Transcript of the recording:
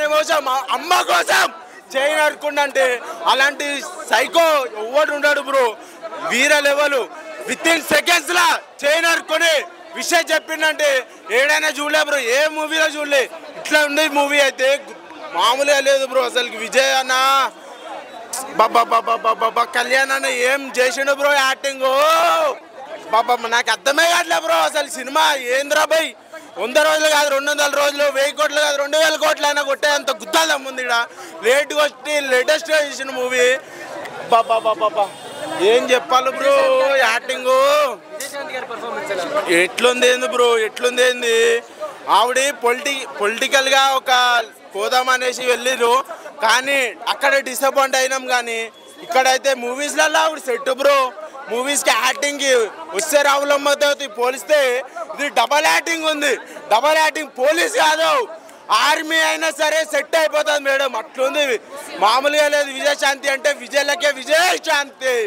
Emotion అమ్మ కోసం చేయి నరుకుండంటే అలాంటి సైకో ఎవడు ఉన్నాడు బ్రో. వీర లెవెల్ విత్ ఇన్ సెకండ్స్ లా చేయి నరుకొని విషయం చెప్పిండంటే ఏడైనా చూడలే బ్రో, ఏ మూవీలో చూడలే. ఇట్లా ఉండే మూవీ అయితే మామూలుగా లేదు బ్రో. అసలు విజయ్ అన్న బాబా కళ్యాణ్ అన్న ఏం చేసిండు బ్రో యాక్టింగ్. బాబా నాకు అర్థమే కావట్లే బ్రో. అసలు సినిమా ఏంద్రా బై, 100 రోజులు కాదు 200 రోజులు, 1000 కోట్లు కాదు 2000 కోట్లు అయినా కొట్టే అంత గుత్తాలు ఉంది ఇక్కడ. లేటెస్ట్ చేసిన మూవీ. బాబా ఏం చెప్పాలి బ్రో యాక్టింగ్ ఎట్లుంది ఏంది బ్రో, ఎట్లుంది ఏంది. ఆవిడ పొలిటికల్గా ఒక పోదామనేసి వెళ్ళిరు, కానీ అక్కడ డిసప్పాయింట్ అయినాం. కానీ ఇక్కడైతే మూవీస్లలో ఆవిడ సెట్ బ్రో. మూవీస్కి యాక్టింగ్కి వస్తే రావులమ్మతో పోలిస్తే ఇది డబల్ యాక్టింగ్ ఉంది. డబల్ యాక్టింగ్ పోలీస్ కాదు, ఆర్మీ అయినా సరే సెట్ అయిపోతుంది మేడం. అట్లుంది, మామూలుగా లేదు. విజయశాంతి అంటే విజయలకే విజయశాంతి.